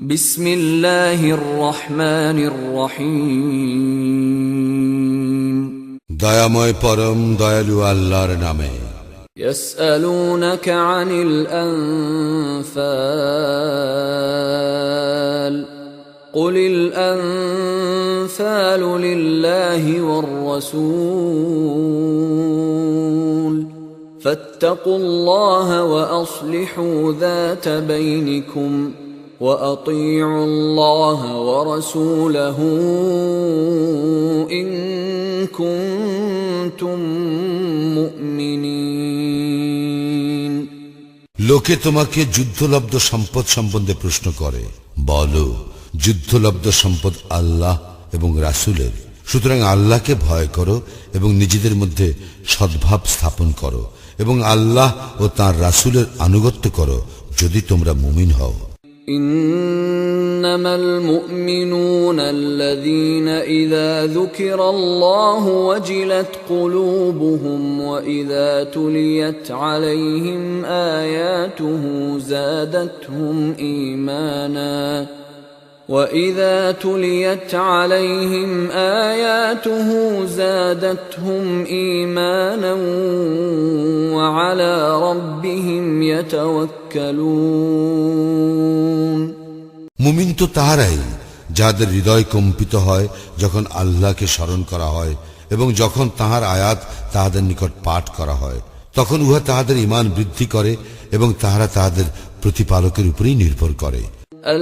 বিসমিল্লাহির রহমানির রহিম। দয়াময় পরম দয়ালু আল্লাহর নামে। ইয়াসআলুনাকা আনিল আনফাল কুলিল আনফালু লিল্লাহি ওয়ার রাসূল ফাত্তাকুল্লাহা ওয়া আসলিহু যাতা বাইনিকুম وأطيعوا الله ورسوله إن كنتم مؤمنين। লোকে তোমাকে যুদ্ধলব্ধ সম্পদ সম্বন্ধে প্রশ্ন করে, বলো যুদ্ধলব্ধ সম্পদ আল্লাহ এবং রাসূলের, সুতরাং আল্লাহকে ভয় করো এবং নিজেদের মধ্যে সদ্ভাব স্থাপন করো এবং আল্লাহ ও তাঁর রাসূলের আনুগত্য করো যদি তোমরা মুমিন হও। إنما المؤمنون الذين إذا ذكر الله وجلت قلوبهم وإذا تليت عليهم آياته زادتهم إيمانا وعلى ربهم يتوكلون। মুমিন তো তাহারাই যাদের হৃদয় কম্পিত হয় যখন আল্লাহকে স্মরণ করা হয় এবং যখন তাহার আয়াত তাহাদের নিকট পাঠ করা হয়, তখন উহা তাহাদের ঈমান বৃদ্ধি করে এবং তাহারা তাহাদের প্রতিপালকের উপরেই নির্ভর করে।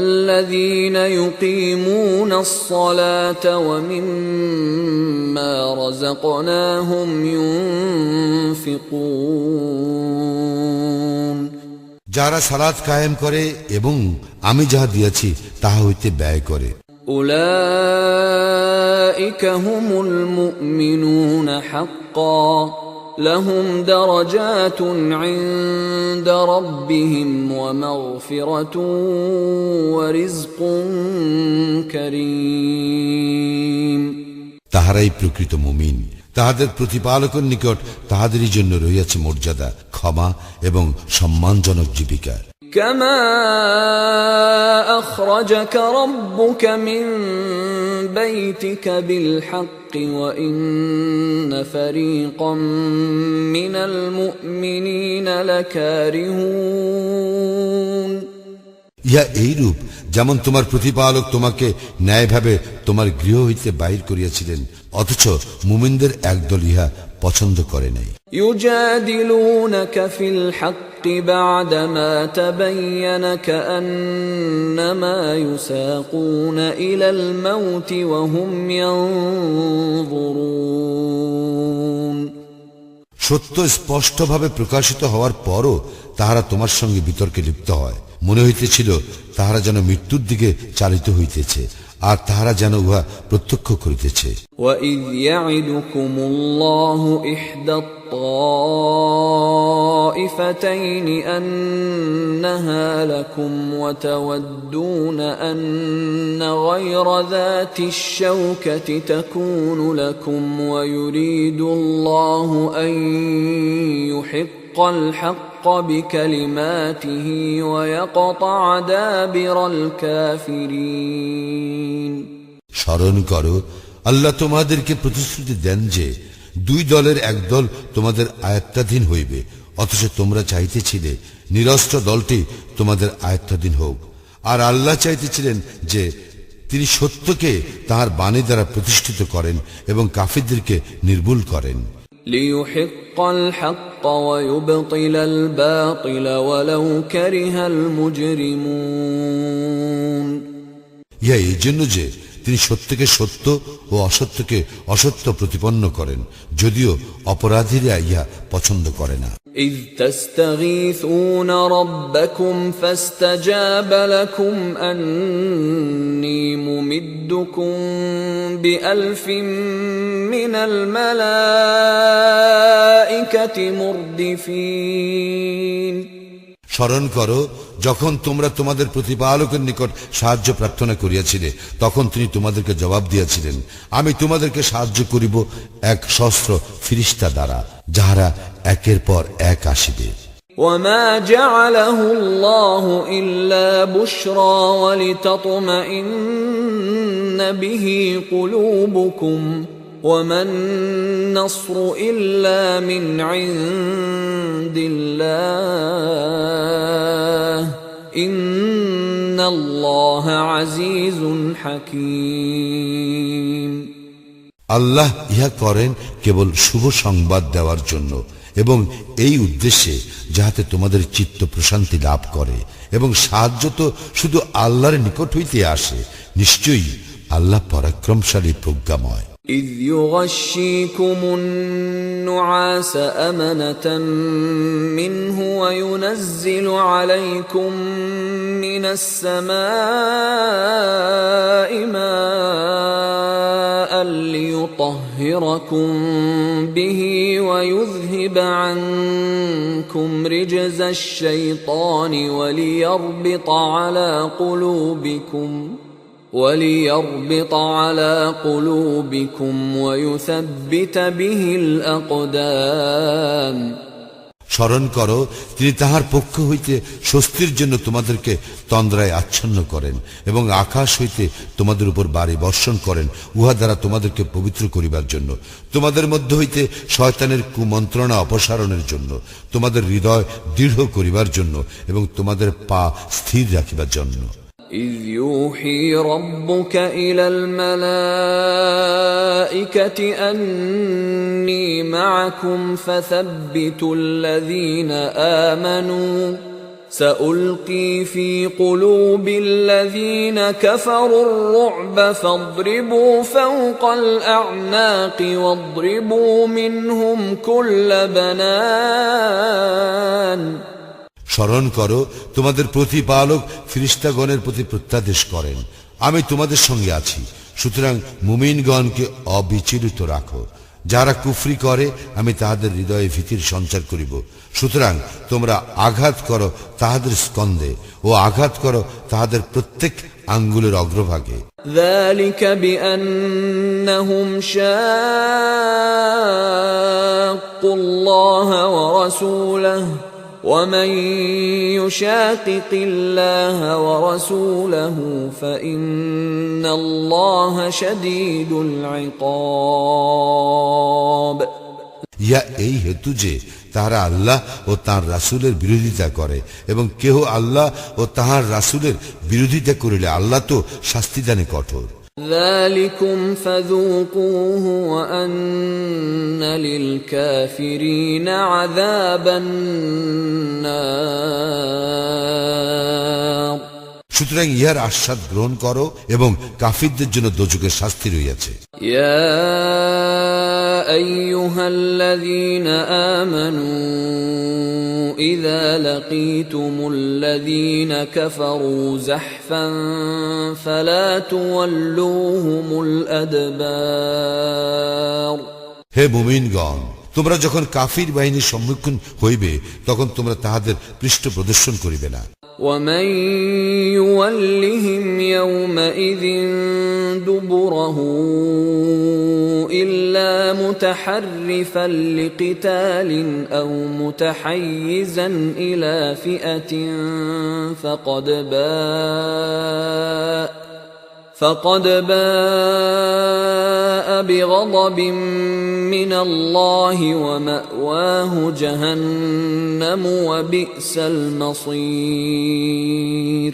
الذين يقيمون الصلاة ومما رزقناهم ينفقون। যারা সালাত কায়েম করে এবং আমি যাহা দিয়েছি তাহা হইতে ব্যয় করে। أولئك هم المؤمنون حقا لهم درجات عند ربهم ومغفرة ورزق كريم। তাহারাই প্রকৃত মুমিন, তাহাদের প্রতিপালকের নিকট তাহাদেরই জন্য রহিয়াছে মর্যাদা, ক্ষমা এবং সম্মানজনক জীবিকা। كما أخرجك ربك من بيتك بالحق وإن فريقا من المؤمنين لكارهون। ইহা এইরূপ যেমন তোমার প্রতিপালক তোমাকে ন্যায়ভাবে তোমার গৃহ হইতে বাহির করিয়াছিলেন, অথচ মুমিনদের একদল ইহা পছন্দ করে নাই। يجادلونك في الحق بعدما تبين كأنما يساقون إلى الموت وهم ينظرون। সত্য স্পষ্টভাবে প্রকাশিত হওয়ার পরও তাহারা তোমার সঙ্গে বিতর্কে লিপ্ত হয়, মনে হইতেছিল তাহারা যেন মৃত্যুর দিকে চালিত হইতেছে আর তাহারা যেন উহা প্রত্যক্ষ করিতেছে। وَإِذْ يَعِدُكُمُ اللَّهُ إِحْدَى الطَّائِفَتَيْنِ أَنَّهَا لَكُمْ وَتَوَدُّونَ أَنَّ غَيْرَ ذَاتِ الشَّوْكَةِ تَكُونُ لَكُمْ وَيُرِيدُ اللَّهُ أَن يُحِقَّ الْحَقَّ بِكَلِمَاتِهِ وَيَقْطَعَ دَابِرَ الْكَافِرِينَ। স্মরণ করো, আল্লাহ তোমাদেরকে প্রতিশ্রুতি দেন যে দুই দলের এক দল তোমাদের আয়ত্তাধীন হইবে, অথচ তোমরা চাইতেছিলে নিরস্ত্র দলটি তোমাদের আয়ত্তাধীন হোক, আর আল্লাহ চাইতেছিলেন যে তিনি সত্যকে তাহার বাণী দ্বারা প্রতিষ্ঠিত করেন এবং কাফিরদেরকে নির্মূল করেন। ليحق الحق ويبطل الباطل ولو كره المجرمون। ইহা এই জন্য যে তিনি সত্যকে সত্য ও অসত্যকে অসত্য প্রতিপন্ন করেন, যদিও অপরাধীরা ইহা পছন্দ করে না। إذ تستغيثون ربكم فاستجاب لكم أني ممدكم بألف من الملائكة مردفين। স্মরণ করো, যখন তোমরা তোমাদের প্রতিপালকের নিকট সাহায্য প্রার্থনা করিয়াছিলে, তখন তিনি তোমাদেরকে জবাব দিয়েছিলেন, আমি তোমাদেরকে সাহায্য করিব এক সহস্র ফিরিস্তা দ্বারা, যাহারা একের পর এক আসিবে। وما جعله الله إلا بشرى ولتطمئن به قلوبكم وما النصر إلا من عند الله إن الله عزيز حكيم আল্লাহ ইহা করেন কেবল শুভ সংবাদ দেওয়ার জন্য এবং এই উদ্দেশ্যে যাহাতে তোমাদের চিত্ত প্রশান্তি লাভ করে এবং সাহায্য তো শুধু আল্লাহর নিকট হইতে আসে। নিশ্চয়ই আল্লাহ পরাক্রমশালী প্রজ্ঞাময়। إذ يغشيكم النعاس أمنة منه وينزل عليكم من السماء ماء ليطهركم به ويذهب عنكم رجز الشيطان وليربط على قلوبكم ويثبت به الأقدام স্মরণ করো, তিনি তাহার পক্ষ হইতে স্বস্তির জন্য তোমাদেরকে তন্দ্রায় আচ্ছন্ন করেন এবং আকাশ হইতে তোমাদের উপর বাড়ি বর্ষণ করেন, উহা দ্বারা তোমাদেরকে পবিত্র করিবার জন্য, তোমাদের মধ্য হইতে শয়তানের কুমন্ত্রণা অপসারণের জন্য, তোমাদের হৃদয় দৃঢ় করিবার জন্য এবং তোমাদের পা স্থির রাখিবার জন্য। إذ يوحي ربك إلى الملائكة أني معكم فثبتوا الذين آمنوا سألقي في قلوب الذين كفروا الرعب فاضربوا فوق الأعناق واضربوا منهم كل بنان স্মরণ করো, তোমাদের প্রতিপালক ফিরিস্তাগণের প্রতি প্রত্যাদেশ করেন, আমি তোমাদের সঙ্গে আছি, সুতরাং মুমিনগণকে অবিচলিত রাখো। যারা কুফরি করে আমি তাহাদের হৃদয়ে ভীতির সঞ্চার করিব, সুতরাং তোমরা আঘাত করো তাহাদের স্কন্ধে ও আঘাত করো তাহাদের প্রত্যেক আঙ্গুলের অগ্রভাগে। ذلك بأنهم شاقوا الله ورسوله ومن يشاقق الله ورسوله فإن الله شديد العقاب ইয়া এই হেতু যে তাহারা আল্লাহ ও তাঁর রাসূলের বিরোধিতা করে এবং কেহ আল্লাহ ও তাহার রাসূলের বিরোধিতা করিলে আল্লাহ তো শাস্তিদানে কঠোর। ذلكم فذوقوه وأن للكافرين عذاب النار সুতরাং ইহার আস্বাদ গ্রহণ করো এবং কাফিরদের জন্য দোজখের শাস্তি রইয়াছে। يا أيها الذين آمنوا إذا لقيتم الذين كفروا زحفا فلا تولوهم الأدبار হে মুমিনগণ, তোমরা যখন কাফির বাহিনীর সম্মুখীন হইবে তখন তোমরা তাহাদের পৃষ্ঠ প্রদর্শন করিবে না। ومن يولهم يومئذ دبره إلا متحرفا لقتال أو متحيزا إلى فئة فقد باء بغضب من الله ومأواه جهنم وبئس المصير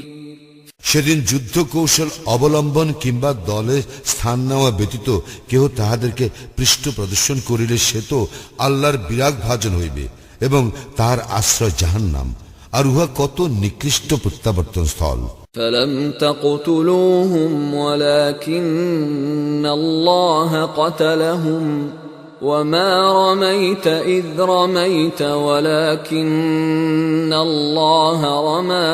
সেদিন যুদ্ধ কৌশল অবলম্বন কিংবা দলে স্থান নেওয়া ব্যতীত কেহ তাহাদেরকে পৃষ্ঠ প্রদর্শন করিলে সে তো আল্লাহর বিরাগ ভাজন হইবে এবং তাহার আশ্রয় জাহান্নাম, আর উহা কত নিকৃষ্ট প্রত্যাবর্তন স্থল। فلم تقتلوهم ولكن الله قتلهم وما رميت إذ رميت ولكن الله رمى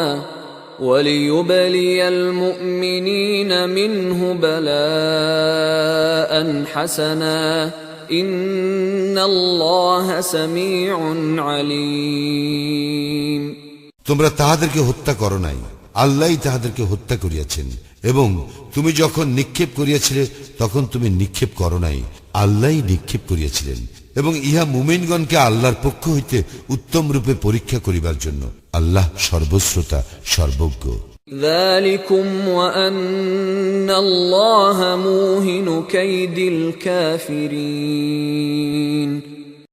وليبلي المؤمنين منه بلاء حسنا إن الله سميع عليم তোমরা তাহাদেরকে হত্যা করো নাই, আল্লাহই তাহাদেরকে হত্যা করিয়াছেন, এবং তুমি যখন নিক্ষেপ করিয়াছিলে তখন তুমি নিক্ষেপ করো নাই, আল্লাহই নিক্ষেপ করিয়াছিলেন, এবং ইহা মুমিনগণকে আল্লাহর পক্ষ হইতে উত্তম রূপে পরীক্ষা করিবার জন্য। আল্লাহ সর্বশ্রোতা, সর্বজ্ঞ। ذلكم وأن الله موهن كيد الكافرين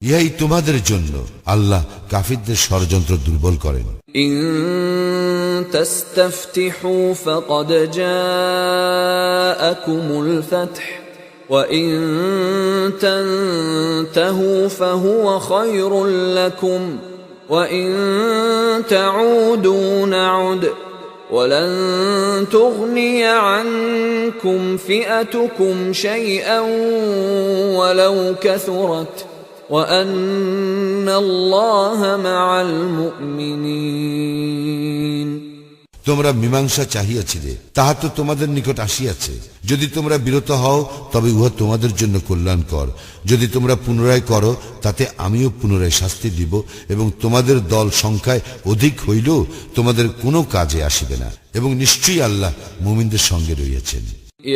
ইহাই তোমাদের জন্য, আল্লাহ কাফিরদের ষড়যন্ত্র দুর্বল করেন। إن تستفتحوا فقد جاءكم الفتح وإن تنتهوا فهو خير لكم وإن تعودوا نعد ولن تغني عنكم فئتكم شيئا ولو كثرت وأن الله مع المؤمنين তোমরা মীমাংসা চাহিয়াছিলে, তাহা তো তোমাদের নিকট আসিয়াছে। যদি তোমরা বিরত হও তবে উহা তোমাদের জন্য কল্যাণকর। যদি তোমরা পুনরায় করো তাতে আমিও পুনরায় শাস্তি দিব, এবং তোমাদের দল সংখ্যায় অধিক হইলেও তোমাদের কোনো কাজে আসিবে না, এবং নিশ্চয়ই আল্লাহ মুমিনদের সঙ্গে রইয়াছেন।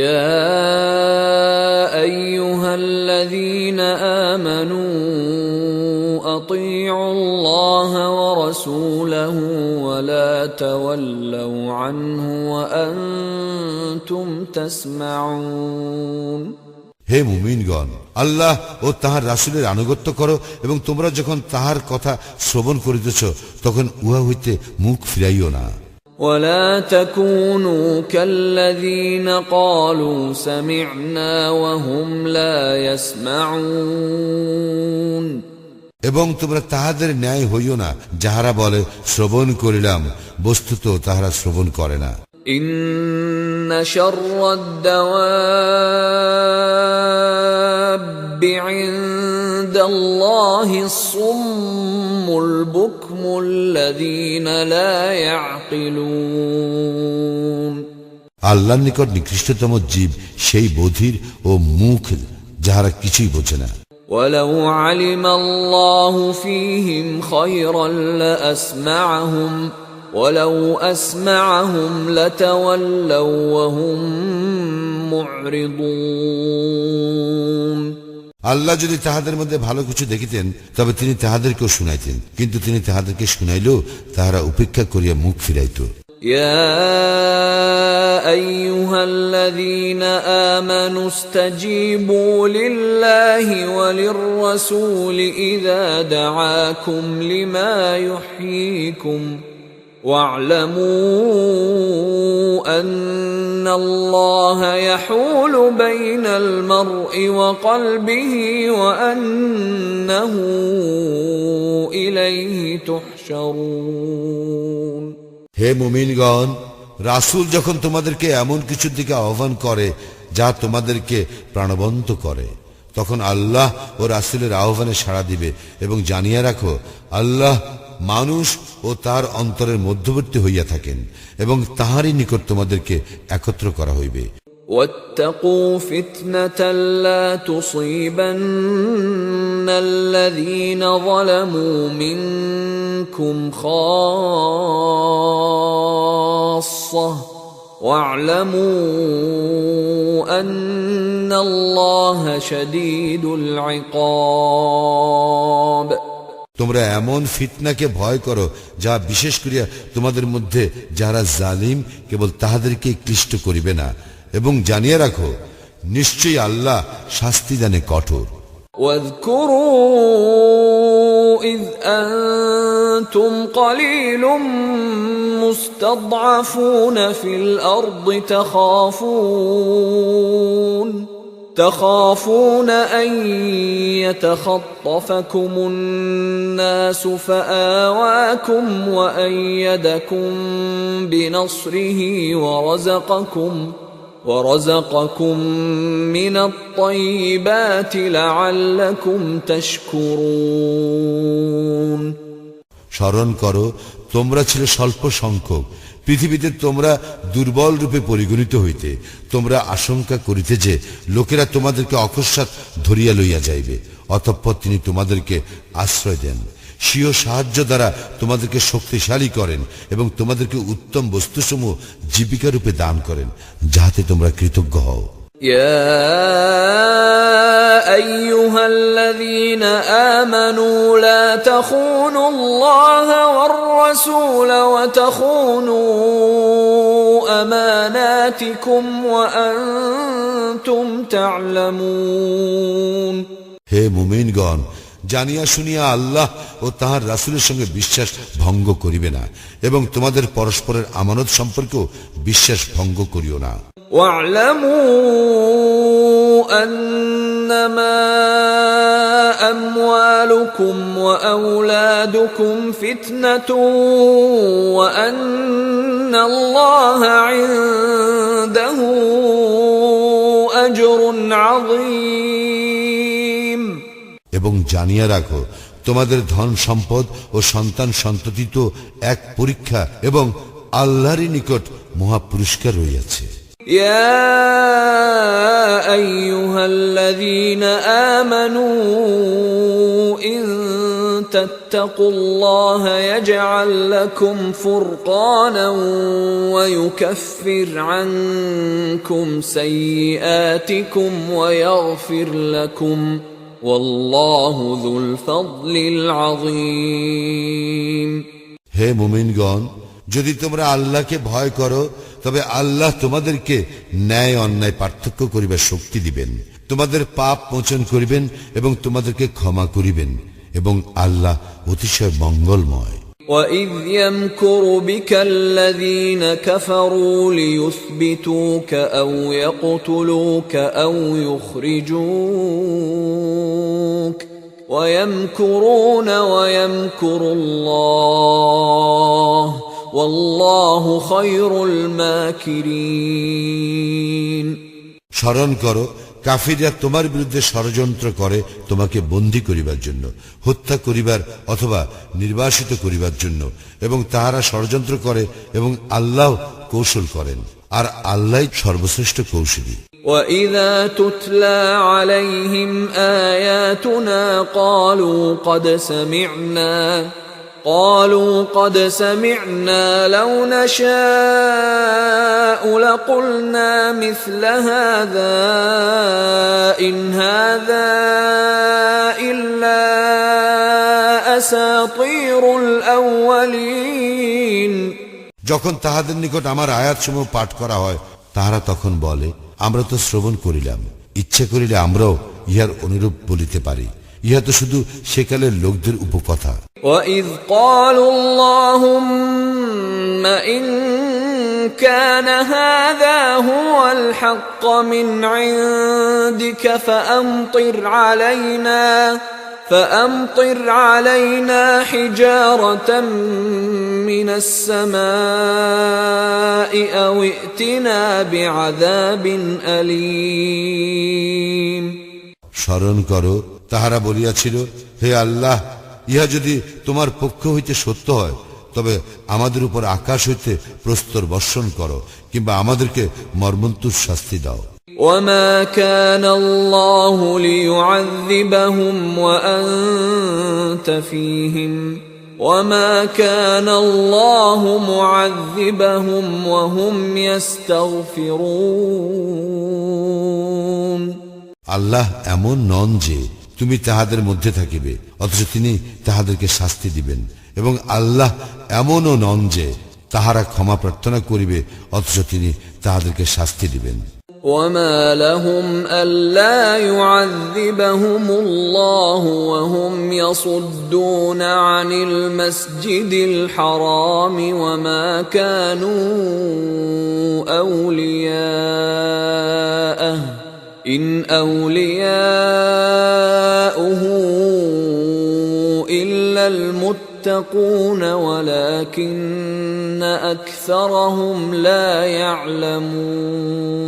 يا أيها الذين آمنوا أطيعوا الله ورسوله ولا تولوا عنه وأنتم تسمعون হে মুমিনগণ, আল্লাহ ও তাহার রাসূলের আনুগত্য করো, এবং তোমরা যখন তাহার কথা শ্রবণ করিতেছ তখন উহা হইতে মুখ ফিরাইও না। ولا تكونوا كالذين قالوا سمعنا وهم لا يسمعون এবং তোমরা তাহাদের ন্যায় হইও না যাহারা বলে শ্রবণ করিলাম, বস্তুত তাহারা শ্রবণ করে না। إن شر الدواب عند الله الصم البكم الذين لا يعقلون আল্লাহর নিকট নিকৃষ্টতম জীব সেই বধির ও মুখ যাহারা কিছুই বোঝে না। ولو علم الله فيهم خيرا لأسمعهم ولو أسمعهم لتولوا وهم معرضون আল্লাহ যদি তাহাদের মধ্যে ভালো কিছু দেখিতেন তবে তিনি তাহাদেরকেও শুনাইতেন, কিন্তু তিনি তাহাদেরকে শুনাইলেও তাহারা উপেক্ষা করিয়া মুখ ফিরাইত। يا أيها الذين آمنوا استجيبوا لله وللرسول إذا دعاكم لما يحييكم واعلموا أن الله يحول بين المرء وقلبه وأنه إليه تحشرون হে মুমিনগণ, রাসূল যখন তোমাদেরকে এমন কিছুর দিকে আহ্বান করে যা তোমাদেরকে প্রাণবন্ত করে, তখন আল্লাহ ও রাসূলের আহ্বানে সাড়া দিবে, এবং জানিয়ে রাখো আল্লাহ মানুষ ও তার অন্তরের মধ্যবর্তী হইয়া থাকেন, এবং তাহারই নিকট তোমাদেরকে একত্র করা হইবে। واتقوا فتنة لا تصيبن الذين ظلموا منكم خاصة واعلموا أن الله شديد العقاب তোমরা এমন ফিতনাকে ভয় করো যা বিশেষ করিয়া তোমাদের মধ্যে যারা জালিম কেবল তাহাদেরকে ক্লিষ্ট করিবে না, এবং জানিয়ে রাখো নিশ্চয়ই আল্লাহ শাস্তিদানে কঠোর। واذكروا إذ أنتم قليل مستضعفون في الأرض تخافون أن يتخطفكم الناس فآواكم وأيدكم بنصره ورزقكم من الطيبات لعلكم تشكرون স্মরণ করো, তোমরা ছিলে স্বল্প সংখ্যক, পৃথিবীতে তোমরা দুর্বল রূপে পরিগণিত হইতে। তোমরা আশঙ্কা করিতে যে লোকেরা তোমাদেরকে অকস্মাৎ ধরিয়া লইয়া যাইবে, অতঃপর তিনি তোমাদেরকে আশ্রয় দেন, স্বীয় সাহায্য দ্বারা তোমাদেরকে শক্তিশালী করেন, এবং তোমাদেরকে উত্তম বস্তুসমূহ জীবিকা রূপে দান করেন, যাহাতে তোমরা কৃতজ্ঞ হও। يا أيها الذين آمنوا لا تخونوا الله والرسول وتخونوا أماناتكم وأنتم تعلمون হে মুমিনগণ, জানিয়া শুনিয়া আল্লাহ ও তাহার রাসূলের সঙ্গে বিশ্বাস ভঙ্গ করিবে না, এবং তোমাদের পরস্পরের আমানত সম্পর্কেও বিশ্বাস ভঙ্গ করিও না। واعلموا أنما أموالكم وأولادكم فتنة وأن الله عنده أجر عظيم। এবং জানিয়া রাখো, তোমাদের ধন সম্পদ ও সন্তান সন্ততি তো এক পরীক্ষা, এবং আল্লাহরই নিকট মহা পুরস্কার রইয়াছে। يا أيها الذين آمنوا إن تتقوا الله يجعل لكم فرقانا ويكفر عنكم سيئاتكم ويغفر لكم والله ذو الفضل العظيم। হে মুমিনগণ, যদি তোমরা আল্লাহকে ভয় করো, তবে আল্লাহ তোমাদেরকে ন্যায় অন্যায় পার্থক্য করিবার শক্তি দিবেন, তোমাদের পাপ মোচন করিবেন এবং তোমাদেরকে ক্ষমা করিবেন, এবং আল্লাহ অতিশয় মঙ্গলময়। وَإِذْ يَمْكُرُ بِكَ الَّذِينَ كَفَرُوا لِيُثْبِتُوكَ أَوْ يَقْتُلُوكَ أَوْ يُخْرِجُوكَ وَيَمْكُرُونَ وَيَمْكُرُ اللَّهُ وَاللَّهُ خَيْرُ الْمَاكِرِينَ। স্মরণ করো, কাফিররা তোমার বিরুদ্ধে ষড়যন্ত্র করে তোমাকে বন্দী করিবার জন্য, হত্যা করিবার অথবা নির্বাসিত করিবার জন্য, এবং তাহারা ষড়যন্ত্র করে এবং আল্লাহ কৌশল করেন, আর আল্লাহ সর্বশ্রেষ্ঠ কৌশলী। وَإِذَا تُتْلَى عَلَيْهِمْ آيَاتُنَا قالوا قد سمعنا لو نشاء لقلنا مثل هذا إن هذا إلا أساطير الأولين। যখন তাহাদের নিকট আমার আয়াতসমূহ পাঠ করা হয়, তাহারা তখন বলে, আমরা তো শ্রবণ করিলাম, ইচ্ছা করিলে আমরাও ইহার অনুরূপ বলিতে পারি, ইহা তো শুধু সেকালের লোকদের উপকথা। وَإِذْ قَالُوا اللَّهُمَّ إِن كَانَ هَذَا هُوَ الْحَقَّ مِنْ عِندِكَ فَأَمْطِرْ عَلَيْنَا حِجَارَةً مِنَ السَّمَاءِ أَوْ ائْتِنَا بِعَذَابٍ أَلِيمٍ। স্মরণ করো, তাহারা বলিয়াছিল, হে আল্লাহ, ইহা যদি তোমার পক্ষ হইতে সত্য হয়, তবে আমাদের উপর আকাশ হইতে প্রস্তর বর্ষণ করো, কিংবা আমাদেরকে মর্মন্তুদ শাস্তি দাও। وَمَا كَانَ اللَّهُ لِيُعَذِّبَهُمْ وَأَنْتَ فِيهِمْ وَمَا كَانَ اللَّهُ مُعَذِّبَهُمْ وَهُمْ يَسْتَغْفِرُونَ। আল্লাহ এমন নন যে তুমি তাহাদের মধ্যে থাকিবে অথচ তিনি তাহাদেরকে শাস্তি দিবেন, এবং আল্লাহ এমনও নন যে তাহারা ক্ষমা প্রার্থনা করিবে অথচ তিনি তাহাদেরকে শাস্তি দিবেন। وَمَا لَهُمْ أَلَّا يُعَذِّبَهُمُ اللَّهُ وَهُمْ يَصُدُّونَ عَنِ الْمَسْجِدِ الْحَرَامِ وَمَا كَانُوا أَوْلِيَاءَهُ إِنْ أَوْلِيَاؤُهُ إِلَّا الْمُتَّقُونَ وَلَكِنَّ أَكْثَرَهُمْ لَا يَعْلَمُونَ।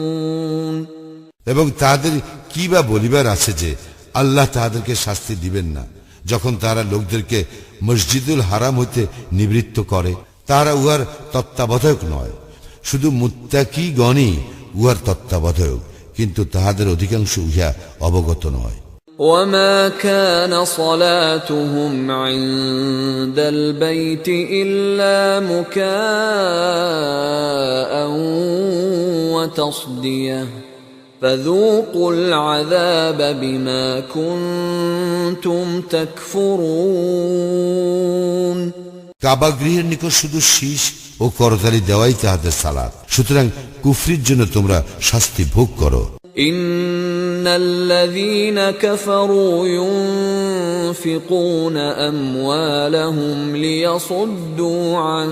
এবং তাদের কি বা বলিবার আছে যে আল্লাহ তাহাদেরকে শাস্তি দিবেন না, যখন তারা লোকদেরকে মসজিদুল হারাম হইতে নিবৃত্ত করে। তারা উহার তত্ত্বাবধায়ক নয়, শুধু মুত্তাকিগণই উহার তত্ত্বাবধায়ক, কিন্তু তাহাদের অধিকাংশ ইহা অবগত নয়। وَمَا كَانَ صَلَاتُهُمْ عِندَ الْبَيْتِ إِلَّا مُكَاءً وَتَصْدِيَةً فذوقوا العذاب بما كنتم تكفرون কাবা গৃহের নিকট শুধু শীষ ও করতালি দেওয়াই তাহাদের সালাত, সুতরাং কুফরির জন্য তোমরা শাস্তি ভোগ করো। إن الذين كفروا ينفقون أموالهم ليصدوا عن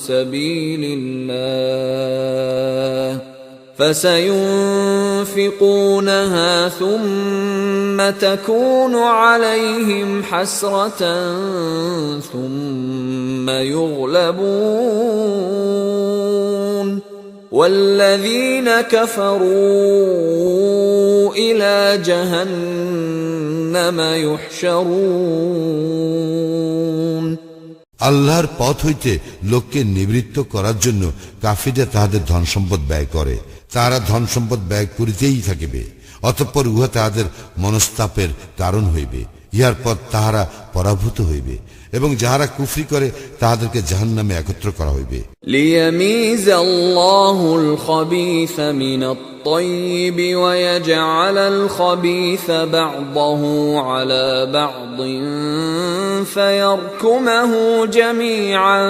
سبيل الله فسينفقونها ثم تكون عليهم حسرة ثم يغلبون والذين كفروا إلى جهنم يحشرون আল্লাহর পথ হইতে লোককে নিবৃত্ত করার জন্য কাফিররা তাহাদের ধন সম্পদ ব্যয় করে। তাহারা ধন সম্পদ ব্যয় করিতেই থাকিবে, অতঃপর উহা তাহাদের মনস্তাপের কারণ হইবে। ইহার পর তাহারা পরাভূত হইবে এবং যাহারা কুফরি করে তাহাদেরকে জাহান্নামে একত্র করা হইবে। ليميز الله الخبيث من الطيب ويجعل الخبيث بعضه على بعض فيركمه جميعا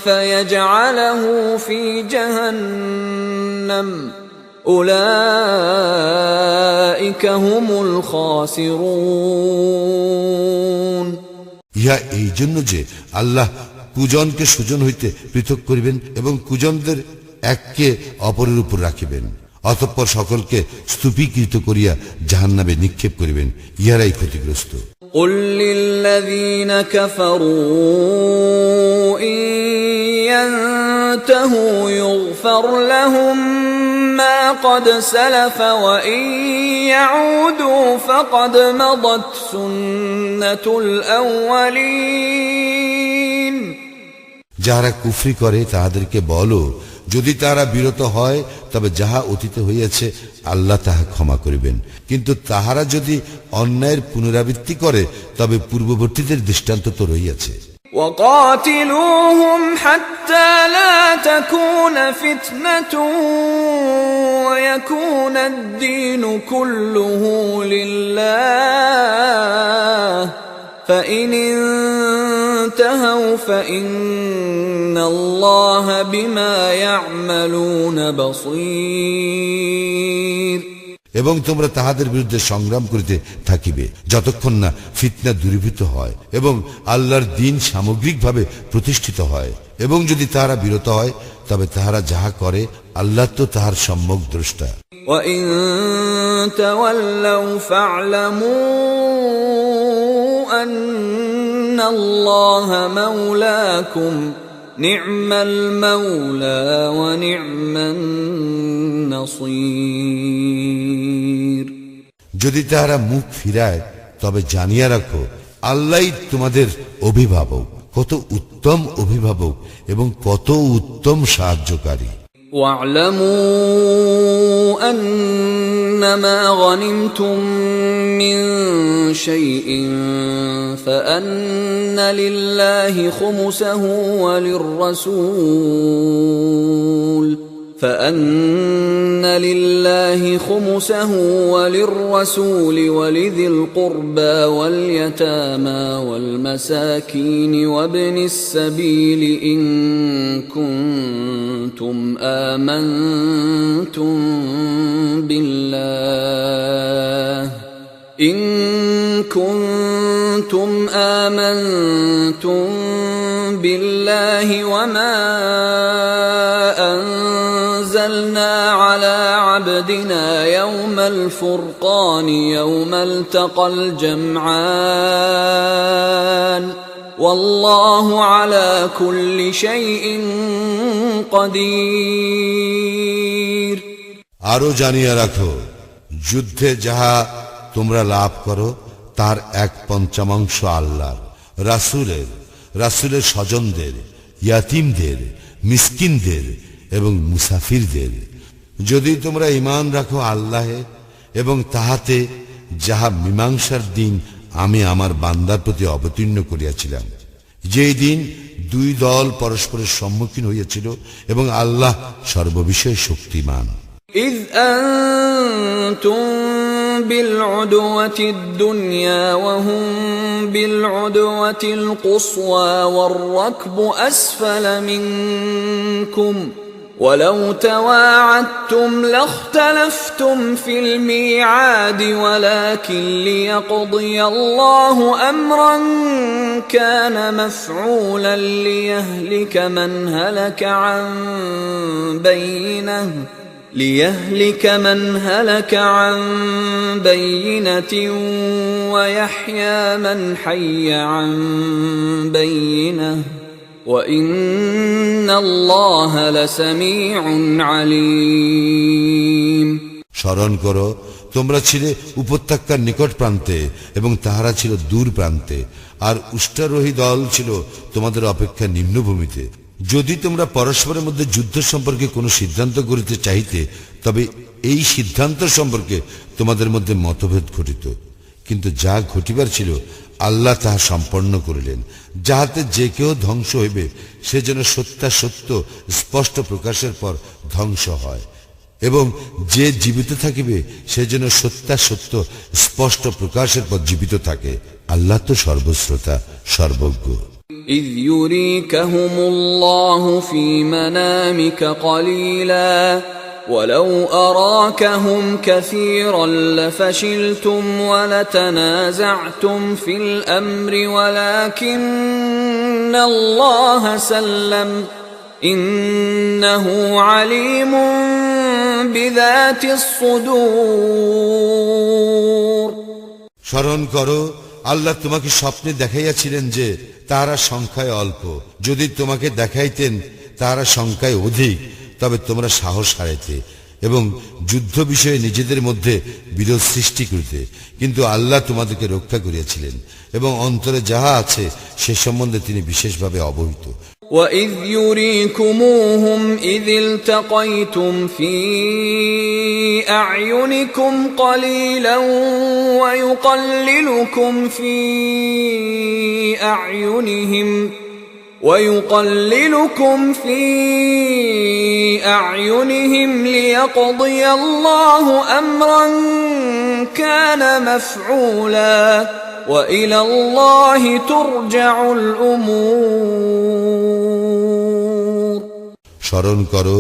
فيجعله في جهنم أولئك هم الخاسرون ইহা এই জন্য যে আল্লাহ কুজনকে সুজন হইতে পৃথক করিবেন এবং কুজনদের এককে অপরের উপর রাখিবেন, অতঃপর সকলকে স্তূপীকৃত করিয়া জাহান্নামে নিক্ষেপ করিবেন। ইহারাই ক্ষতিগ্রস্ত। قل للذين كفروا إن ينتهوا يغفر لهم ما قد سلف وإن يعودوا فقد مضت سنة الأولين যাহারা কুফরি করে তাহাদেরকে বলো, যদি তারা বিরত হয় তবে যাহা অতীতে হইয়াছে আল্লাহ তাহা ক্ষমা করিবেন, কিন্তু তাহারা যদি অন্যায়ের পুনরাবৃত্তি করে তবে পূর্ববর্তীদের দৃষ্টান্ত তো রহিয়াছে। وقاتلوهم حتى لا تكون فتنة ويكون الدين كله لله فإن انتهوا فإن الله بما يعملون بصير এবং তোমরা তাহাদের বিরুদ্ধে সংগ্রাম করিতে থাকিবে যতক্ষণ না ফিতনা দূরীভূত হয় এবং আল্লাহর দ্বীন সামগ্রিকভাবে প্রতিষ্ঠিত হয়, এবং যদি তাহারা বিরত হয় তবে তাহারা যাহা করে আল্লাহ তো তাহার সম্যক দ্রষ্টা। وَإِن تَوَلَّوْا فَاعْلَمُوا أَنَّ اللَّهَ مَوْلَاكُمْ نِعْمَ الْمَوْلَى وَنِعْمَ النَّصِيرُ যদি তাহারা মুখ ফিরায় তবে জানিয়া রাখো আল্লাহই তোমাদের অভিভাবক, কত উত্তম অভিভাবক এবং কত উত্তম সাহায্যকারী। واعلموا أنما غنمتم من شيء فأن لله خمسه وللرسول ولذي القربى واليتامى والمساكين وابن السبيل إن كنتم آمنتم بالله وما أنزلنا على عبدنا يوم الفرقان يوم التقى الجمعان والله على كل شيء قدير আরো জানিয়া রাখো যুদ্ধে যাহা তোমরা লাভ করো তার 1/5 আল্লাহর, রাসূলের স্বজনদের, ইয়াতীমদের, মিসকিনদের এবং মুসাফিরদের। যদি তোমরা ঈমান রাখো আল্লাহে এবং তাহাতে যাহা মীমাংসার দিন আমি আমার বান্দার প্রতি অবতীর্ণ করিয়াছিলাম, যেই দিন দুই দল পরস্পরের সম্মুখীন হইয়াছিল এবং আল্লাহ সর্ববিষয়ে শক্তিমান। إذ أنتم بالعدوة الدنيا وهم بالعدوة القصوى والركب أسفل منكم ولو تواعدتم لاختلفتم في الميعاد ولكن ليقضي الله أمرا كان مفعولا ليهلك من هلك عن بينة ويحيى من حي عن بينة وإن الله لسميع عليم স্মরণ করো, তোমরা ছিলে উপত্যকার নিকট প্রান্তে এবং তাহারা ছিল দূর প্রান্তে, আর উষ্ট্রারোহী দল ছিল তোমাদের অপেক্ষা নিম্নভূমিতে। যদি তোমরা পরস্পরের মধ্যে যুদ্ধ সম্পর্কে কোনো সিদ্ধান্ত করিতে চাইতে, তবে এই সিদ্ধান্ত সম্পর্কে তোমাদের মধ্যে মতভেদ ঘটিত, কিন্তু যা ঘটিবার ছিল আল্লাহ তাহা সম্পন্ন করিলেন, যাহাতে যে কেউ ধ্বংস হইবে সে যেন সত্যাসত্য স্পষ্ট প্রকাশের পর ধ্বংস হয়, এবং যে জীবিত থাকিবে সে যেন সত্যাসত্য স্পষ্ট প্রকাশের পর জীবিত থাকে। আল্লাহ তো সর্বশ্রোতা, সর্বজ্ঞ। إذ يريكهم الله في منامك قليلا ولو أراكهم كثيرا لفشلتم ولتنازعتم في الأمر ولكن الله سلم إنه عليم بذات الصدور স্মরণ করো, আল্লাহ তোমাকে স্বপ্নে দেখাইয়াছিলেন যে তাহারা সংখ্যায় অল্প, যদি তোমাকে দেখাইতেন তাহারা সংখ্যায় অধিক তবে তোমরা সাহস হারাইতে এবং যুদ্ধ বিষয়ে নিজেদের মধ্যে বিরোধ সৃষ্টি করিতে, কিন্তু আল্লাহ তোমাদেরকে রক্ষা করিয়াছিলেন এবং অন্তরে যাহা আছে সে সম্বন্ধে তিনি বিশেষভাবে অবহিত। وَإِذْ يُرِيكُمُوهُمْ إِذِ الْتَقَيْتُمْ فِي أَعْيُنِكُمْ قَلِيلًا وَيُقَلِّلُكُمْ فِي أَعْيُنِهِمْ لِيَقْضِيَ اللَّهُ أَمْرًا كَانَ مَفْعُولًا وَإِلَى اللَّهِ تُرْجَعُ الْأُمُورُ স্মরণ করো,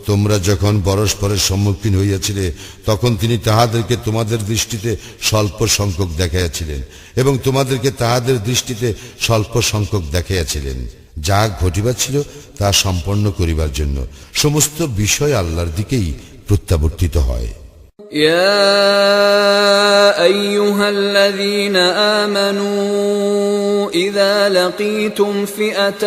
তোমরা যখন পরস্পরের সম্মুখীন হইয়াছিলে তখন তিনি তাহাদেরকে তোমাদের দৃষ্টিতে স্বল্প সংখ্যক দেখাইয়াছিলেন এবং তোমাদেরকে তাহাদের দৃষ্টিতে স্বল্প সংখ্যক দেখাইয়াছিলেন। যা ঘটিবার ছিল তা সম্পন্ন করিবার জন্য সমস্ত বিষয় আল্লাহর দিকেই প্রত্যাবর্তিত হয়। يا أيها الذين آمنوا إذا لقيتم فئة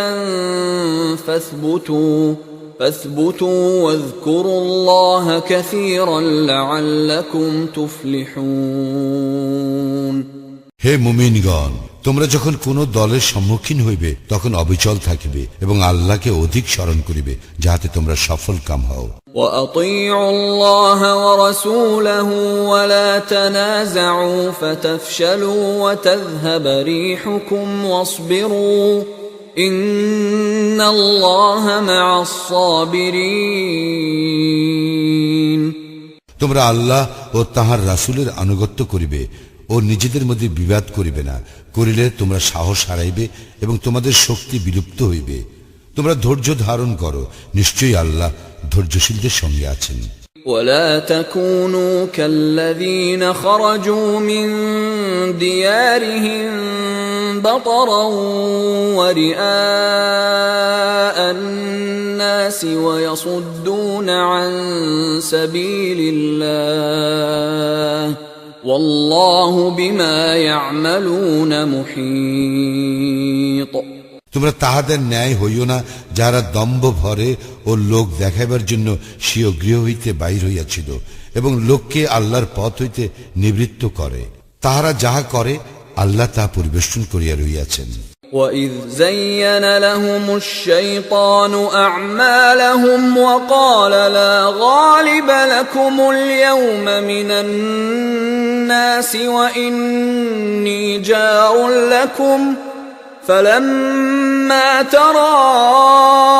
فاثبتوا واذكروا الله كثيرا لعلكم تفلحون হে মুমিনগণ, তোমরা যখন কোন দলের সম্মুখীন হইবে তখন অবিচল থাকিবে এবং আল্লাহকে অধিক স্মরণ করিবে যাহাতে তোমরা সফল কাম হও। وَأَطِيعُوا اللَّهَ وَرَسُولَهُ وَلَا تَنَازَعُوا فَتَفْشَلُوا وَتَذْهَبَ رِيحُكُمْ وَاصْبِرُوا إِنَّ اللَّهَ مَعَ الصَّابِرِينَ তোমরা আল্লাহ ও তাহার রাসূলের আনুগত্য করিবে ও নিজেদের মধ্যে বিবাদ করিবে না, করিলে তোমরা সাহস হারাইবে এবং তোমাদের শক্তি বিলুপ্ত হইবে। তোমরা ধৈর্য ধারণ করো, নিশ্চয়ই আল্লাহ ধৈর্যশীলদের সঙ্গে আছেন। ولا تكونوا كالذين خرجوا من ديارهم بطرا ورئاء الناس ويصدون عن سبيل الله والله بما يعملون محيط তোমরা তাহাদের ন্যায় হইও না যারা দম্ভ ভরে ও লোক দেখাইবার জন্য স্বীয় গৃহ হইতে বাহির হইয়াছিল এবং লোককে আল্লাহর পথ হইতে নিবৃত্ত করে। তাহারা যাহা করে আল্লাহ তাহা পরিবেষ্টন করিয়া রহিয়াছেন। وَإِذْ زَيَّنَ لَهُمُ الشَّيْطَانُ أَعْمَالَهُمْ وَقَالَ لَا غَالِبَ لَكُمُ الْيَوْمَ مِنَ النَّاسِ وَإِنِّي جَارٌ لَكُمْ فلما تراءت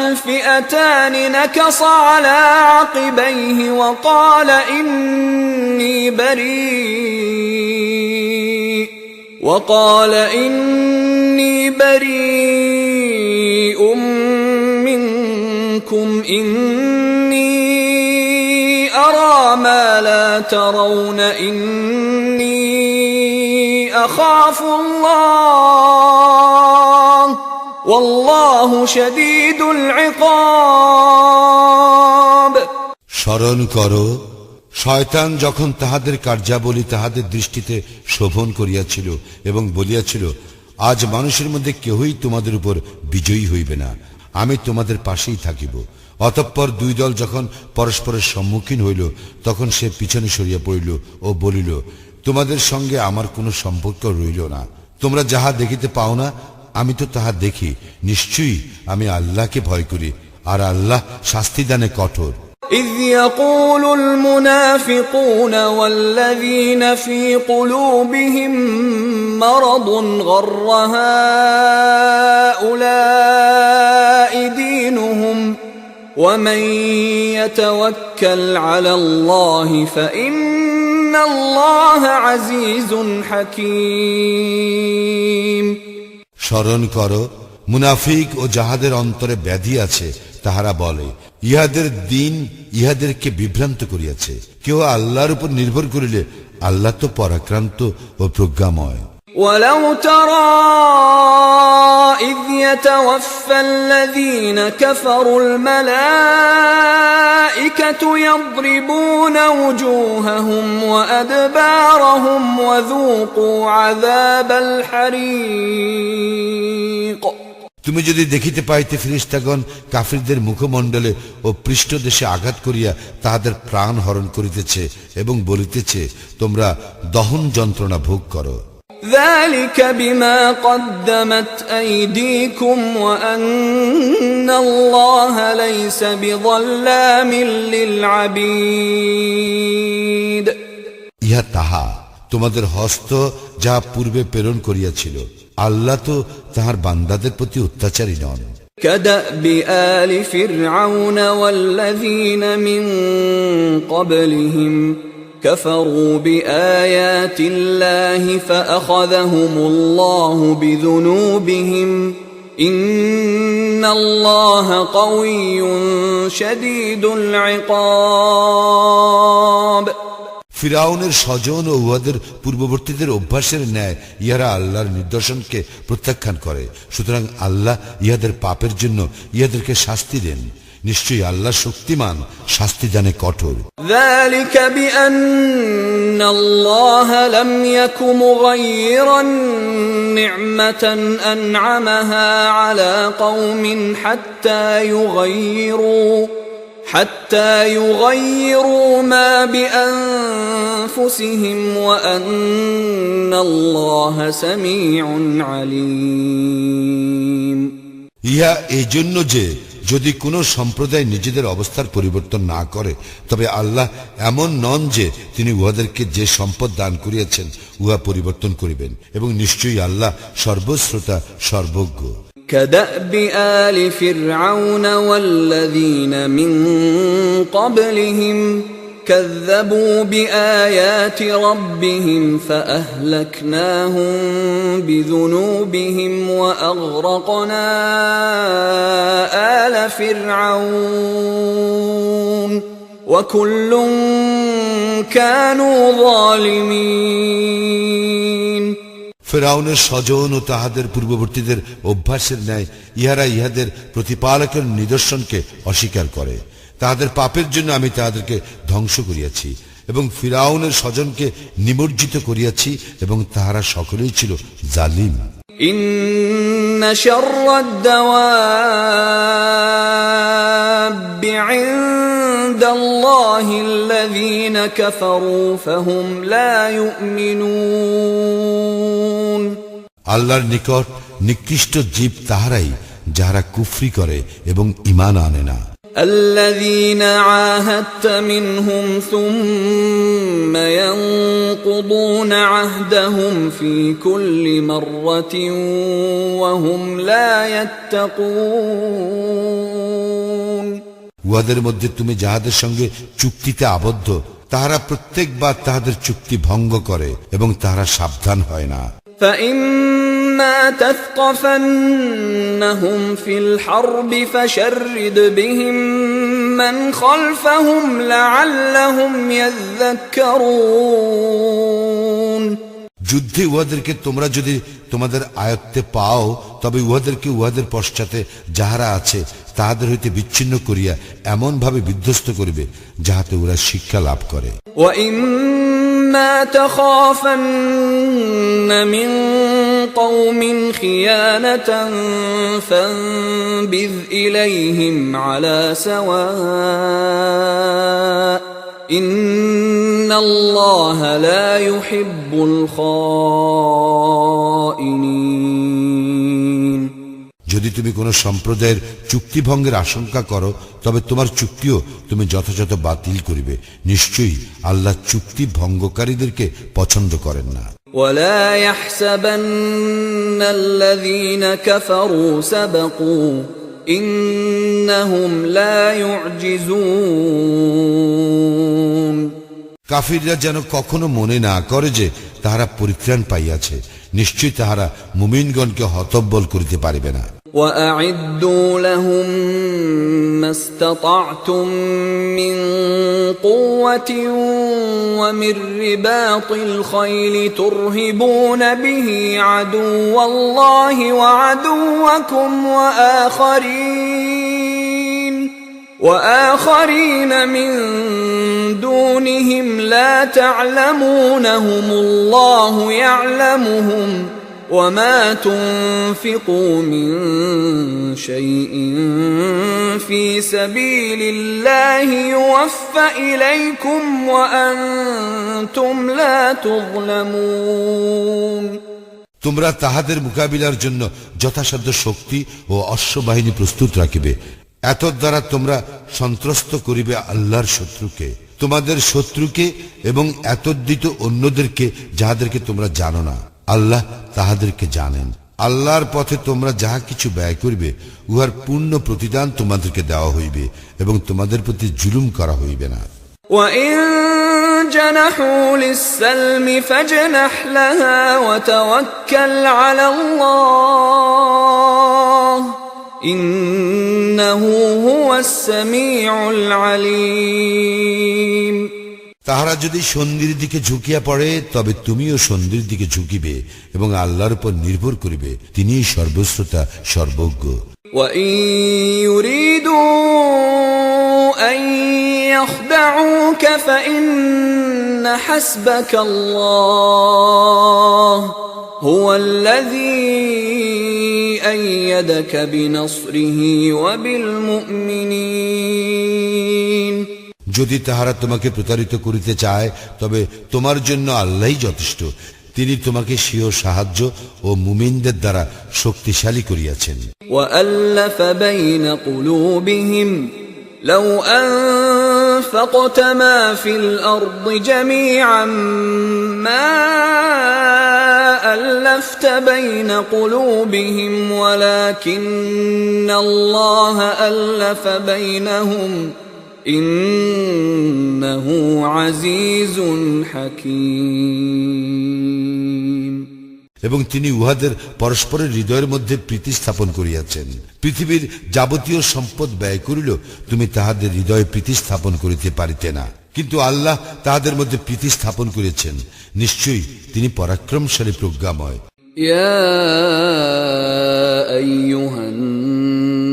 الفئتان نكص على عقبيه وقال إني بريء منكم إني أرى ما لا ترون إني أخاف الله والله شديد العقاب স্মরণ করো, শয়তান যখন তাহাদের কার্যাবলী তাহাদের দৃষ্টিতে শোভন করিয়াছিল এবং বলিয়াছিল, আজ মানুষের মধ্যে কেহই তোমাদের উপর বিজয়ী হইবে না, আমি তোমাদের পাশেই থাকিব। অতঃপর দুই দল যখন পরস্পরের সম্মুখীন হইল, তখন সে পিছনে সরিয়া পড়িল ও বলিল, তোমাদের সঙ্গে আমার কোনো সম্পর্ক রইল না। তোমরা যাহা দেখিতে পাও না, আমি তো তাহা দেখি। নিশ্চয়ই আমি আল্লাহকে ভয় করি, আর আল্লাহ শাস্তিদানে কঠোর। إذ يقول المنافقون والذين في قلوبهم مرض غر هؤلاء دينهم ومن يتوكل على الله فإن الله عزيز حكيم স্মরণ করো, মুনাফিক ও যাহাদের অন্তরে ব্যাধি আছে তাহারা বলে, ইহাদের দিন ইহাদেরকে বিভ্রান্ত করিয়াছে। কেউ আল্লাহর উপর নির্ভর করিলে আল্লাহ তো পরাক্রান্ত ও প্রজ্ঞাময়। ولو ترى إذ يتوفى الذين كفروا الملائكة يضربون وجوههم وأدبارهم وذوقوا عذاب الحريق। তুমি যদি দেখিতে পাইতে ফেরেশতাগণ কাফিরদের মুখমণ্ডলে ও পৃষ্ঠদেশে আঘাত করিয়া তাহাদের প্রাণ হরণ করিতেছে এবং বলিতেছে, তোমরা দহন যন্ত্রণা ভোগ করো। ذلك بما قدمت أيديكم وأن الله ليس بظلام للعبيد। ইহা তাহা তোমাদের হস্ত যাহা পূর্বে প্রেরণ করিয়াছিল, আল্লাহ তো তাহার বান্দাদের প্রতি অত্যাচারী নন। كدأب آل فرعون والذين من قبلهم كفروا بآيات الله فأخذهم الله بذنوبهم إن الله قوي شديد العقاب। ফিরাউনের স্বজন ও উহাদের পূর্ববর্তীদের অভ্যাসের ন্যায় ইহারা আল্লাহর নিদর্শনকে প্রত্যাখ্যান করে, সুতরাং আল্লাহ ইহাদের পাপের জন্য ইহাদেরকে শাস্তি দেন। নিশ্চয়ই আল্লাহ শক্তিমান, শাস্তি জানে কঠোর। ذلك بأن الله لم يك مغيرا نعمة أنعمها على قوم حتى يغيروا ما بأنفسهم وأن الله سميع عليم। ইহা এই জন্য যে যদি কোনো সম্প্রদায় নিজেদের অবস্থার পরিবর্তন না করে, তবে আল্লাহ এমন নন যে তিনি উহাদেরকে যে সম্পদ দান করিয়াছেন উহা পরিবর্তন করিবেন, এবং নিশ্চয়ই আল্লাহ সর্বশ্রোতা সর্বজ্ঞ। كدأب آل فرعون والذين من قبلهم كذبوا بآيات ربهم فأهلكناهم بذنوبهم وأغرقنا آل فرعون وكل كانوا ظالمين। ফেরাউনের স্বজন ও তাহাদের পূর্ববর্তীদের অভ্যাসের ন্যায় ইহারা ইহাদের প্রতিপালকের নিদর্শনকে অস্বীকার করে। তাহাদের পাপের জন্য আমি তাহাদেরকে ধ্বংস করিয়াছি এবং ফিরাউনের স্বজনকে নিমজ্জিত করিয়াছি, এবং তাহারা সকলেই ছিল জালিম। ইন্না শাররাদ দাওয়াবি ইনদাল্লাহিল্লাযীনা কাফারু ফাহুম লা ইউমিনুন। আল্লাহর নিকট নিকৃষ্ট জীব তাহারাই যাহারা কুফরি করে এবং ঈমান আনে না। الذين عاهدت منهم ثم ينقضون عهدهم في كل مرة وهم لا يتقون উহাদের মধ্যে তুমি যাহাদের সঙ্গে চুক্তিতে আবদ্ধ তাহারা প্রত্যেকবার তাহাদের চুক্তি ভঙ্গ করে এবং তাহারা সাবধান হয় না। فإما تثقفنهم في الحرب فشرد بهم من خلفهم لعلهم يذكرون যুদ্ধে উহাদেরকে তোমরা যদি তোমাদের আয়ত্তে পাও তবে উহাদেরকে উহাদের পশ্চাতে যাহারা আছে তাহাদের হইতে বিচ্ছিন্ন করিয়া এমন ভাবে বিধ্বস্ত করিবে যাহাতে ওরা শিক্ষা লাভ করে। وَإِمَّا تَخَافَنَّ مِنْ قَوْمٍ خِيَانَةً فَانبِذْ إِلَيْهِمْ عَلَى سَوَاءٍ إِنَّ اللَّهَ لَا يُحِبُّ الْخَائِنِينَ যদি তুমি কোন সম্প্রদায়ের চুক্তি ভঙ্গের আশঙ্কা করো তবে তোমার চুক্তিও তুমি যথাযথ বাতিল করিবে। নিশ্চয়ই আল্লাহ চুক্তি ভঙ্গকারীদেরকে পছন্দ করেন না। وَلَا يَحْسَبَنَّ الَّذِينَ كَفَرُوا سَبَقُوا إِنَّهُمْ لَا يُعْجِزُونَ কাফিররা যেন কখনো মনে না করে যে তাহারা পরিত্রাণ পাইয়াছে, নিশ্চয়ই তাহারা মুমিনগণকে হতব্বল করিতে পারিবে না। وَأَعِدُّوا لَهُم مَّا اسْتَطَعْتُم مِّن قُوَّةٍ وَمِن رِّبَاطِ الْخَيْلِ تُرْهِبُونَ بِهِ عَدُوَّ اللَّهِ وَعَدُوَّكُمْ وآخرين من دونهم لا تعلمونهم الله يعلمهم وما تنفقوا من شيء في سبيل الله يوفى إليكم وأنتم لا تظلمون তোমরা তাহাদের মোকাবিলার জন্য যথাসাধ্য শক্তি ও অশ্ববাহিনী প্রস্তুত রাখিবে। এত দ্বারা তোমরা সন্ত্রস্ত করিবে আল্লাহর শত্রুকে, তোমাদের শত্রুকে এবং এতদ্দিত অন্যদেরকে যাহাদেরকে তোমরা জানো না। আল্লাহ তাহাদেরকে জানেন। আল্লাহর পথে তোমরা যাহা কিছু ব্যয় করিবে উহার পূর্ণ প্রতিদান তোমাদেরকে দেওয়া হইবে এবং তোমাদের প্রতি জুলুম করা হইবে না। وَإِن جَنَحُوا لِلسَّلْمِ فَاجْنَحْ لَهَا وَتَوَكَّلْ عَلَى اللَّهِ ইন্নাহু হুয়াস সামিউল আলিম তাহারা যদি সন্ধির দিকে ঝুঁকিয়া পড়ে তবে তুমিও সন্ধির দিকে ঝুঁকিবে এবং আল্লাহর উপর নির্ভর করিবে, তিনিই সর্বশ্রোতা সর্বজ্ঞ। وَإِن يُرِيدُوا أَن يَخْدَعُوكَ فَإِنَّ حَسْبَكَ اللَّهُ هُوَ الَّذِي أَيَّدَكَ بِنَصْرِهِ وَبِالْمُؤْمِنِينَ যদি তাহারা তোমাকে প্রতারিত করিতে চায় তবে তোমার জন্য আল্লাহই যথেষ্ট, তিনি তোমাকে স্বীয় সাহায্য ও মুমিনদের দ্বারা শক্তিশালী করিয়াছেন। وَأَلَّفَ بَيْنَ قُلُوبِهِمْ لَوْ أَنفَقْتَ مَا فِي الْأَرْضِ جَمِيعًا مَا أَلَّفْتَ بَيْنَ قُلُوبِهِمْ وَلَكِنَّ اللَّهَ أَلَّفَ بَيْنَهُمْ ইন্নাহু আজিজুন হাকীম এবং তিনি উহাদের পরস্পরের হৃদয়ের মধ্যে প্রীতি স্থাপন করিয়াছেন। পৃথিবীর যাবতীয় সম্পদ ব্যয় করিল তুমি তাহাদের হৃদয়ে প্রীতি স্থাপন করিতে পারিতে না, কিন্তু আল্লাহ তাহাদের মধ্যে প্রীতি স্থাপন করিয়াছেন। নিশ্চয়ই তিনি পরাক্রমশালী প্রজ্ঞাময়। ইয়া আইয়ুহান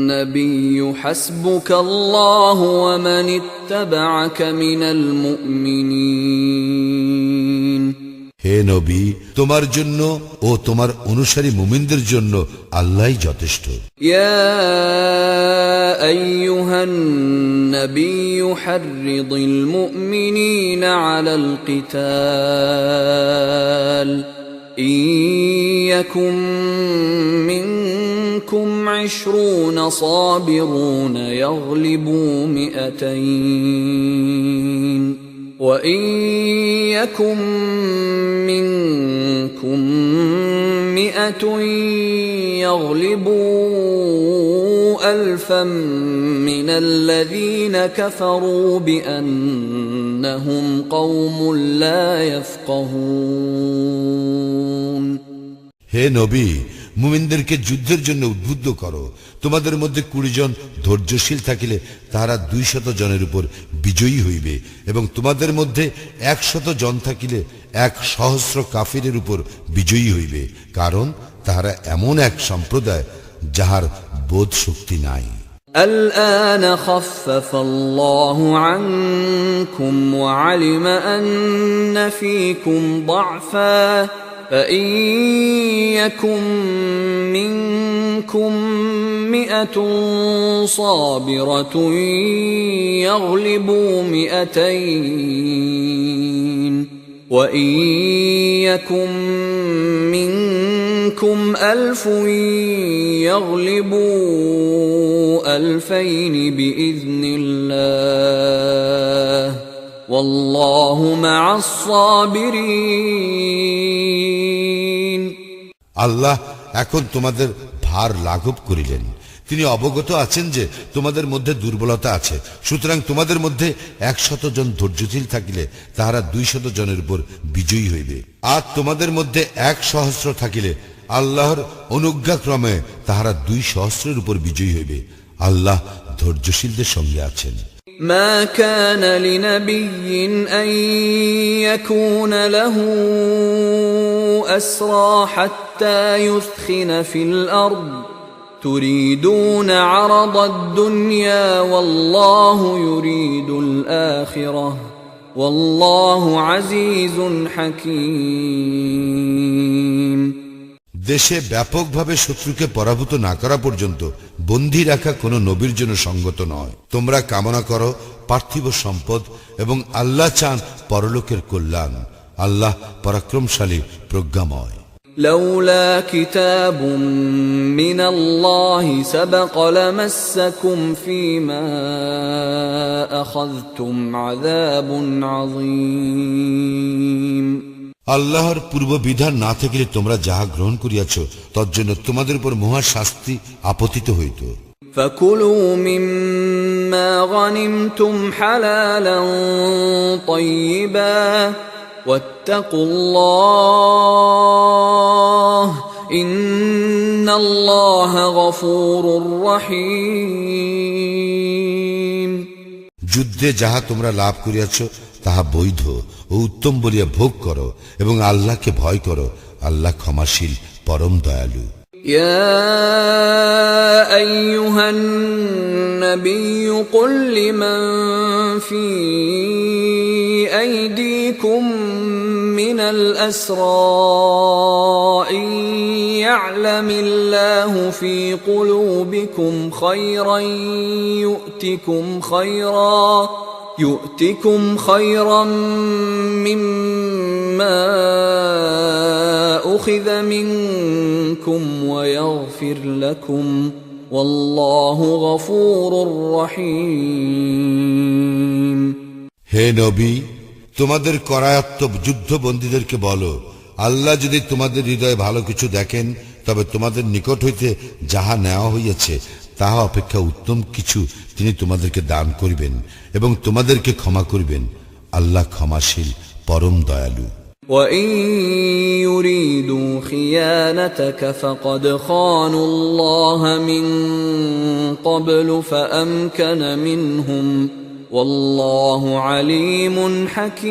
النبي حسبك الله ومن اتبعك من المؤمنين হে নবী, তোমার জন্য ও তোমার অনুসারী মুমিনদের জন্য আল্লাহই যথেষ্ট। ইয়া আইয়ুহান নবিয়্যু হাররিদিল মুমিনিনা আলাল কিতাল ইন ইয়াকুম মিনকুম منكم 20 صابرون يغلبوا 200 وإن يكن منكم 100 يغلبوا 1000 من الذين كفروا بأنهم قوم لا يفقهون হে নবী, মুমিনদেরকে যুদ্ধের জন্য উদ্বুদ্ধ করো। তোমাদের মধ্যে 20 জন ধৈর্যশীল থাকিলে তাহারা 200 জনের উপর বিজয়ী হইবে, এবং তোমাদের মধ্যে 100 জন থাকিলে 1,000 কাফিরের উপর বিজয়ী হইবে, কারণ তাহারা এমন এক সম্প্রদায় যাহার বোধ শক্তি নাই। الآن خفف الله عنكم وعلم أن فيكم ضعفا فإن يكن منكم 100 صابرة يغلبوا 200 وإن يكن منكم 1000 يغلبوا 2000 بإذن الله والله مع الصابرين আল্লাহ এখন তোমাদের ভার লাঘব করিলেন। তিনি অবগত আছেন যে তোমাদের মধ্যে দুর্বলতা আছে, সুতরাং তোমাদের মধ্যে 100 জন ধৈর্যশীল থাকিলে তাহারা 200 জনের উপর বিজয়ী হইবে, আর তোমাদের মধ্যে 1,000 থাকিলে আল্লাহর অনুজ্ঞাক্রমে তাহারা 200 উপর বিজয়ী হইবে। আল্লাহ ধৈর্যশীলদের সঙ্গে আছেন। ما كان لنبي أن يكون له أسرى حتى يثخن في الأرض تريدون عرض الدنيا والله يريد الآخرة والله عزيز حكيم দেশে ব্যাপকভাবে শত্রুকে পরাভূত না করা পর্যন্ত বন্দী রাখা কোনো নবীর জন্য সঙ্গত নয়। তোমরা কামনা করো পার্থিব সম্পদ, এবং আল্লাহ চান পরলোকের কল্যাণ। আল্লাহ পরাক্রমশালী, প্রজ্ঞাময়। لولا كتاب من الله سبق لمسكم فيما أخذتم عذاب عظيم আল্লাহর পূর্ব বিধান না থাকিলে তোমরা যাহা গ্রহণ করিয়াছ তজ্জন্য তোমাদের উপর মহা শাস্তি আপতিত হইত। فكلوا مما غنمتم حلالا طيبا واتقوا الله إن الله غفور رحيم যুদ্ধে যাহা তোমরা লাভ করিয়াছ তাহা বৈধ ও উত্তম বলিয়া ভোগ করো, এবং আল্লাহকে ভয় করো। আল্লাহ ক্ষমাশীল, পরম দয়ালু। يا أيها النبي قل لمن في أيديكم من الأسرى إن يعلم الله في قلوبكم خيرا يؤتكم خيرا مما أخذ منكم ويغفر لكم والله غفور رحيم হে নবী, তোমাদের করায়ত্ত যুদ্ধবন্দীদেরকে বলো, আল্লাহ যদি তোমাদের হৃদয়ে ভালো কিছু দেখেন তবে তোমাদের নিকট হইতে যাহা নেওয়া হইয়াছে তাহা অপেক্ষা উত্তম কিছু তিনি তোমাদেরকে দান করিবেন এবং তোমাদেরকে ক্ষমা করিবেন। আল্লাহ ক্ষমাশীল, পরম দয়ালু। وَإِن يُرِيدُوا خِيَانَتَكَ فَقَدْ خَانُوا اللَّهَ مِن قَبْلُ فَأَمْكَنَ مِنْهُمْ وَاللَّهُ عَلِيمٌ حَكِيمٌ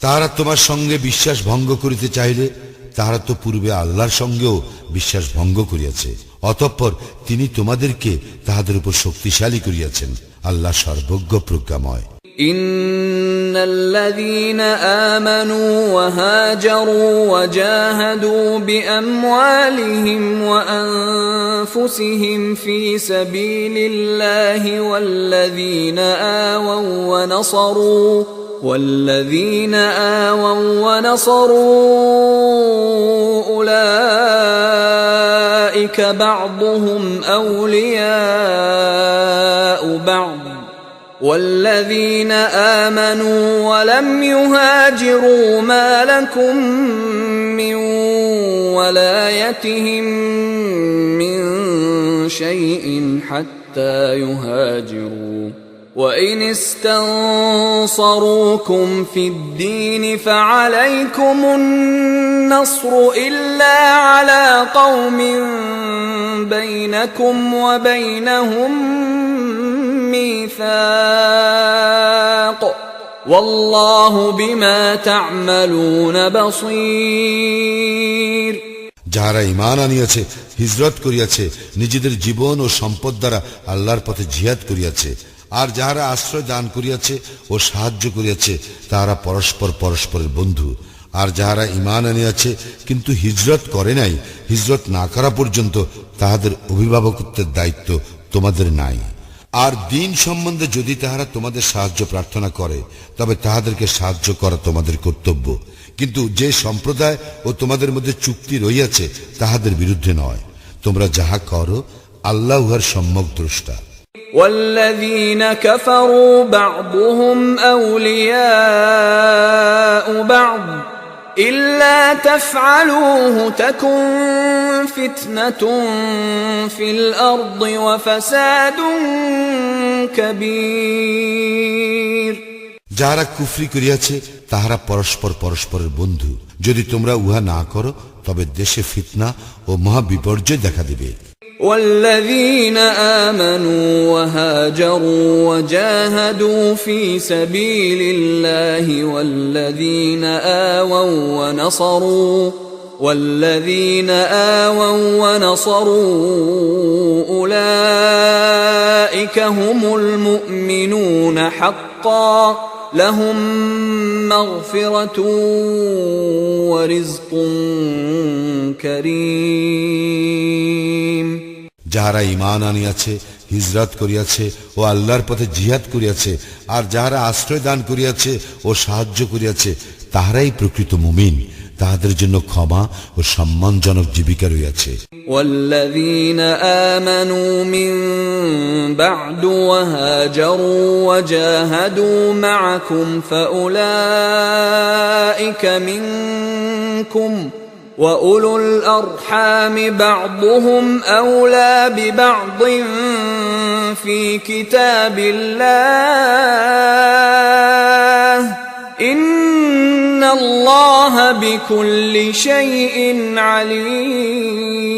তাহারা তোমার সঙ্গে বিশ্বাস ভঙ্গ করিতে চাইলে তাহারা তো পূর্বে আল্লাহর সঙ্গেও বিশ্বাস ভঙ্গ করিয়াছে, অতঃপর তিনি তোমাদেরকে তাহাদের উপর শক্তিশালী করিয়াছেন। আল্লাহ সর্বজ্ঞ, প্রজ্ঞাময়। إن الذين آمنوا وهاجروا وجاهدوا بأموالهم وأنفسهم في سبيل الله والذين آووا والذين آووا ونصروا أولئك بعضهم أولياء بعض والذين آمنوا ولم يهاجروا ما لكم من ولايتهم من شيء حتى يهاجروا وإن استنصروكم في الدين فعليكم النصر إلا على قوم بينكم وبينهم ميثاق والله بما تعملون بصير যাহারা ঈমান আনিয়াছে, হিজরত করিয়াছে, নিজেদের জীবন ও সম্পদ দ্বারা আল্লাহর পথে জিহাদ করিয়াছে, আর যাহারা আশ্রয় দান করিয়াছে ও সাহায্য করিয়াছে, তাহারা পরস্পর পরস্পরের বন্ধু। আর যাহারা ঈমান আনিয়াছে কিন্তু হিজরত করে নাই, হিজরত না করা পর্যন্ত তাহাদের অভিভাবকত্বের দায়িত্ব তোমাদের নাই। আর দ্বীন সম্বন্ধে যদি তাহারা তোমাদের সাহায্য প্রার্থনা করে, তবে তাহাদেরকে সাহায্য করা তোমাদের কর্তব্য, কিন্তু যে সম্প্রদায় ও তোমাদের মধ্যে চুক্তি রইয়াছে তাহাদের বিরুদ্ধে নয়। তোমরা যাহা করো, আল্লাহ উহার সম্যক দ্রষ্টা। والذين كفروا بعضهم أولياء بعض إلا تفعلوه تكن فتنة في الأرض وفساد كبير যাহারা কুফরি করিয়াছে তাহারা পরস্পর পরস্পরের বন্ধু। যদি তোমরা উহা না করো, তবে দেশে ফিতনা ও মহা বিপর্যয় দেখা দিবে। والذين آمنوا وهاجروا وجاهدوا في سبيل الله والذين آووا ونصروا أولئك هم المؤمنون حقا لهم مغفرة ورزق كريم যাহারা ঈমান আনিয়াছে, হিজরত করিয়াছে ও আল্লাহর পথে জিহাদ করিয়াছে, আর যাহারা আশ্রয় দান করিয়াছে ও সাহায্য করিয়াছে, তাহারাই প্রকৃত মুমিন। তাহাদের জন্য ক্ষমা ও সম্মানজনক জীবিকা রইয়াছে। والذين آمنوا من بعد وهاجروا وجاهدوا معكم فأولئك منكم وأولو الأرحام بعضهم أولى ببعض في كتاب الله إن الله بكل شيء عليم